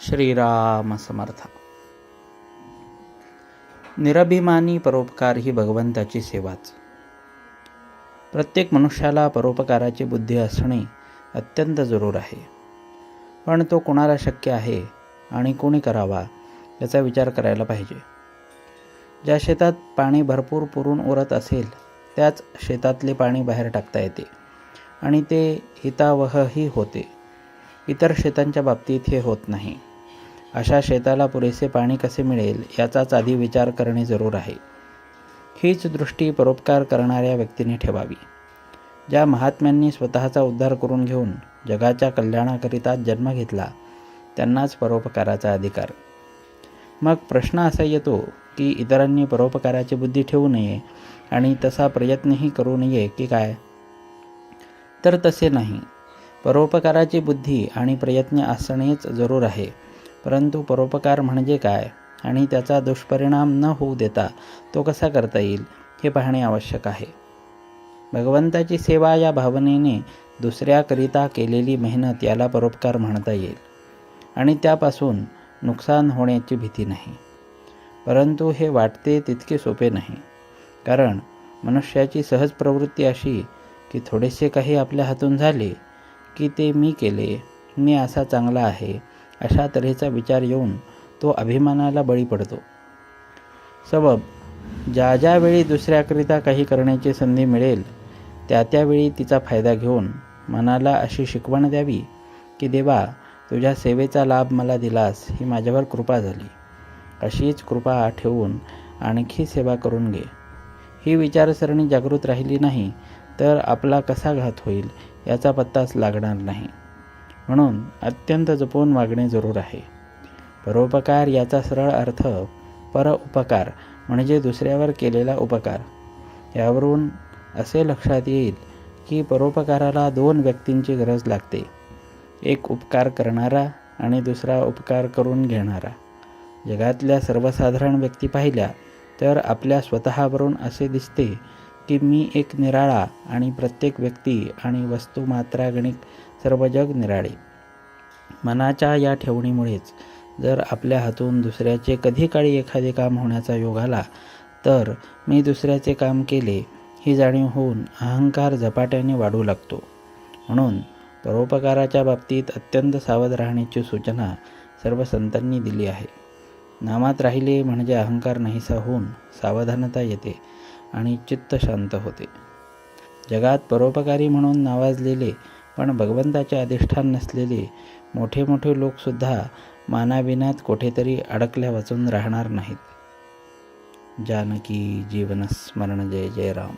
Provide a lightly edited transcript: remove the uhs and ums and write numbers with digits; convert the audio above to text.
श्रीराम समर्थ. निरभिमानी परोपकार ही भगवंताची सेवाच. प्रत्येक मनुष्याला परोपकाराची बुद्धी असणे अत्यंत जरूर आहे. पण तो कोणाला शक्य आहे आणि कोणी करावा याचा विचार करायला पाहिजे. ज्या शेतात पाणी भरपूर पुरून उरत असेल त्याच शेतातले पाणी बाहेर टाकता येते आणि ते हितावहही होते. इतर शेतांच्या बाबतीत हे होत नाही. अशा शेताला पुरेसे पाणी कसे मिळेल याचाच आधी विचार करणे जरूर आहे. हीच दृष्टी परोपकार करणाऱ्या व्यक्तीने ठेवावी. ज्या महात्म्यांनी स्वतःचा उद्धार करून घेऊन जगाच्या कल्याणाकरिता जन्म घेतला त्यांनाच परोपकाराचा अधिकार. मग प्रश्न असा येतो की इतरांनी परोपकाराची बुद्धी ठेवू नये आणि तसा प्रयत्नही करू नये की काय? तर तसे नाही. परोपकाराची बुद्धी आणि प्रयत्न असणेच जरूर आहे. परंतु परोपकार म्हणजे काय आणि त्याचा दुष्परिणाम न होऊ देता तो कसा करता येईल हे पाहणे आवश्यक आहे. भगवंताची सेवा या भावनेने दुसऱ्याकरिता केलेली मेहनत याला परोपकार म्हणता येईल आणि त्यापासून नुकसान होण्याची भीती नाही. परंतु हे वाटते तितके सोपे नाही. कारण मनुष्याची सहज प्रवृत्ती अशी की थोडेसे काही आपल्या हातून झाले की ते मी केले, मी असा चांगला आहे अशा तऱ्हेचा विचार येऊन तो अभिमानाला बळी पडतो. सबब ज्या ज्या वेळी दुसऱ्याकरिता काही करण्याची संधी मिळेल त्या त्यावेळी तिचा फायदा घेऊन मनाला अशी शिकवण द्यावी की देवा, तुझ्या सेवेचा लाभ मला दिलास, ही माझ्यावर कृपा झाली. अशीच कृपा ठेवून आणखी सेवा करून घे. ही विचारसरणी जागृत राहिली नाही तर आपला कसा घात होईल याचा पत्ताच लागणार नाही. म्हणून अत्यंत जपून वागणे जरूर आहे. परोपकार याचा सरळ अर्थ परउपकार म्हणजे दुसऱ्यावर केलेला उपकार. यावरून असे लक्षात येईल की परोपकाराला दोन व्यक्तींची गरज लागते. एक उपकार करणारा आणि दुसरा उपकार करून घेणारा. जगातल्या सर्वसाधारण व्यक्ती पाहिल्या तर आपल्या स्वतःवरून असे दिसते की मी एक निराळा आणि प्रत्येक व्यक्ती आणि वस्तू मात्रागणिक सर्व जग निराळे. मनाच्या या ठेवणीमुळेच जर आपल्या हातून दुसऱ्याचे कधी काळी एखादे काम होण्याचा योग आला तर मी दुसऱ्याचे काम केले ही जाणीव होऊन अहंकार झपाट्याने वाढू लागतो. म्हणून परोपकाराच्या बाबतीत अत्यंत सावध राहण्याची सूचना सर्व संतांनी दिली आहे. नामात राहिले म्हणजे अहंकार नाहीसा होऊन सावधानता येते आणि चित्त शांत होते. जगात परोपकारी म्हणून नावाजलेले पण भगवंताचे अधिष्ठान नसलेले मोठे मोठे लोकसुद्धा मानाविनात कुठेतरी अडकल्या वाचून राहणार नाहीत. जानकी जीवन स्मरण. जय जय राम.